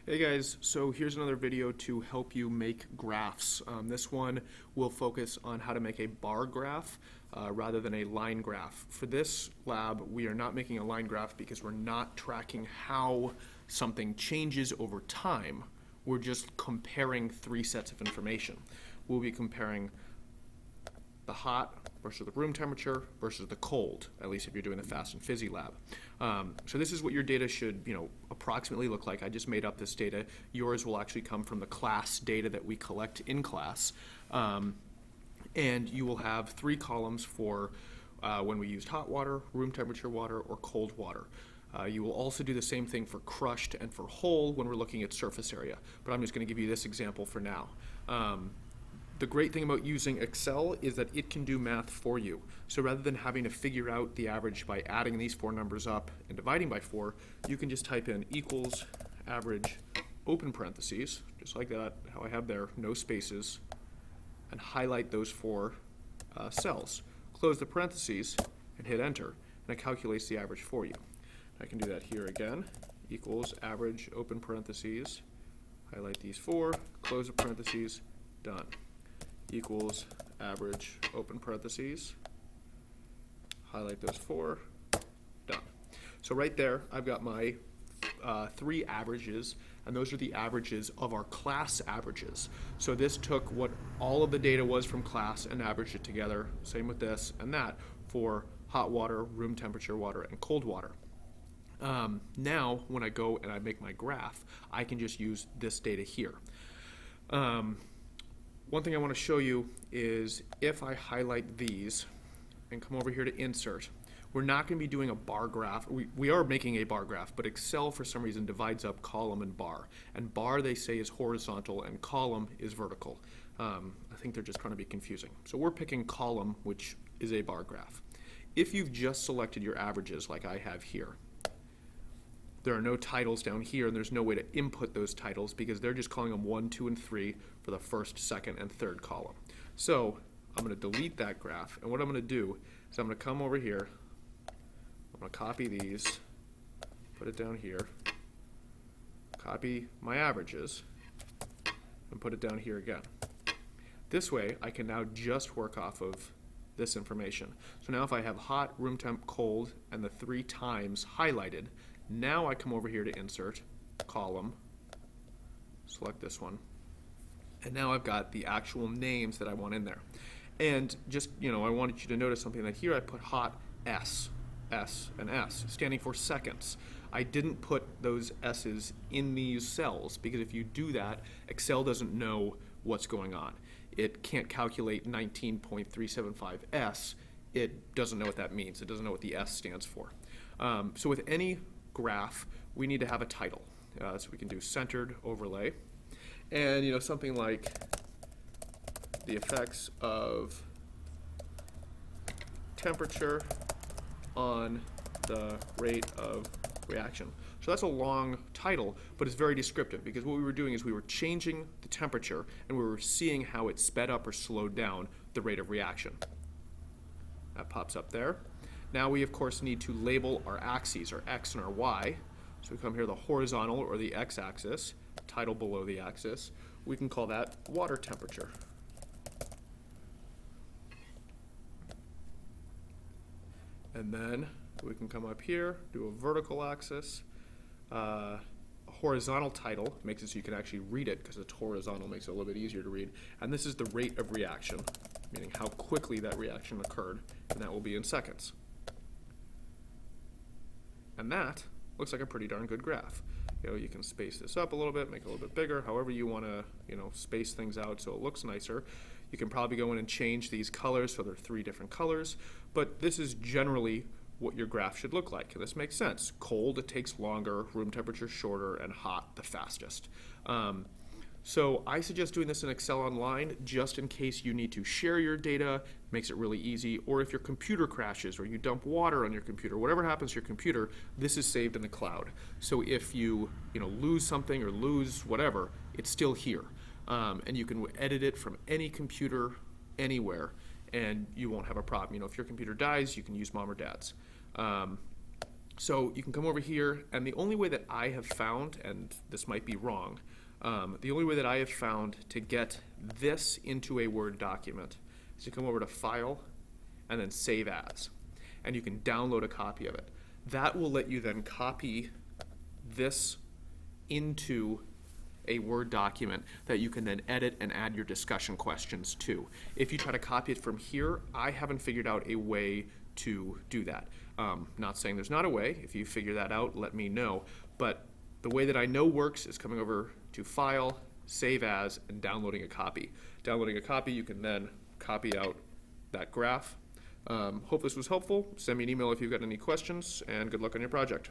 Hey guys, so here's another video to help you make graphs. This one will focus on how to make a bar graph rather than a line graph. For this lab, we are not making a line graph because we're not tracking how something changes over time. We're just comparing three sets of information. We'll be comparing the hot versus the room temperature versus the cold, at least if you're doing the fast and fizzy lab. So this is what your data should, approximately look like. I just made up this data. Yours will actually come from the class data that we collect in class. And you will have three columns for when we used hot water, room temperature water, or cold water. You will also do the same thing for crushed and for whole when we're looking at surface area. But I'm just going to give you this example for now. The great thing about using Excel is that it can do math for you. So rather than having to figure out the average by adding these four numbers up and dividing by 4, you can just type in equals average open parentheses, just like that, how I have there, no spaces, and highlight those four cells. Close the parentheses and hit enter, and it calculates the average for you. I can do that here again, equals average open parentheses, highlight these 4, close the parentheses, done. Equals average open parentheses, highlight those 4, done. So right there, I've got my 3 averages, and those are the averages of our class averages. So this took what all of the data was from class and averaged it together, same with this and that, for hot water, room temperature water, and cold water. Now, when I go and I make my graph, I can just use this data here. One thing I want to show you is if I highlight these and come over here to insert, we're not going to be doing a bar graph. We are making a bar graph, but Excel for some reason divides up column and bar. And bar they say is horizontal and column is vertical. I think they're just trying to be confusing. So we're picking column, which is a bar graph. If you've just selected your averages like I have here, there are no titles down here, and there's no way to input those titles because they're just calling them 1, 2, and 3 for the first, second, and third column. So I'm going to delete that graph, and what I'm going to do is I'm going to come over here, I'm going to copy these, put it down here, copy my averages, and put it down here again. This way I can now just work off of this information. So now if I have hot, room temp, cold, and the 3 times highlighted, now I come over here to insert, column, select this one, and now I've got the actual names that I want in there. And just, I wanted you to notice something that here I put hot S, S, and S, standing for seconds. I didn't put those S's in these cells because if you do that, Excel doesn't know what's going on. It can't calculate 19.375 S. It doesn't know what that means. It doesn't know what the S stands for. So with any graph, we need to have a title. So we can do centered overlay. And something like the effects of temperature on the rate of reaction. So that's a long title, but it's very descriptive because what we were doing is we were changing the temperature and we were seeing how it sped up or slowed down the rate of reaction. That pops up there. Now we of course need to label our axes, our X and our Y. So we come here, the horizontal or the X-axis, title below the axis. We can call that water temperature. And then we can come up here, do a vertical axis. A horizontal title makes it so you can actually read it because it's horizontal, makes it a little bit easier to read. And this is the rate of reaction, meaning how quickly that reaction occurred, and that will be in seconds. And that looks like a pretty darn good graph. You can space this up a little bit, make it a little bit bigger, however you want to, space things out so it looks nicer. You can probably go in and change these colors so there are 3 different colors, but this is generally what your graph should look like. And this makes sense. Cold, it takes longer, room temperature shorter, and hot, the fastest. So I suggest doing this in Excel Online just in case you need to share your data, makes it really easy, or if your computer crashes or you dump water on your computer, whatever happens to your computer, this is saved in the cloud. So if you lose something or lose whatever, it's still here. And you can edit it from any computer, anywhere, and you won't have a problem. If your computer dies, you can use mom or dad's. So you can come over here, and the only way that I have found, and this might be wrong, the only way that I have found to get this into a Word document is to come over to File and then Save As. And you can download a copy of it. That will let you then copy this into a Word document that you can then edit and add your discussion questions to. If you try to copy it from here, I haven't figured out a way to do that. Not saying there's not a way. If you figure that out, let me know. But the way that I know works is coming over to File, Save As, and downloading a copy. Downloading a copy, you can then copy out that graph. Hope this was helpful. Send me an email if you've got any questions, and good luck on your project.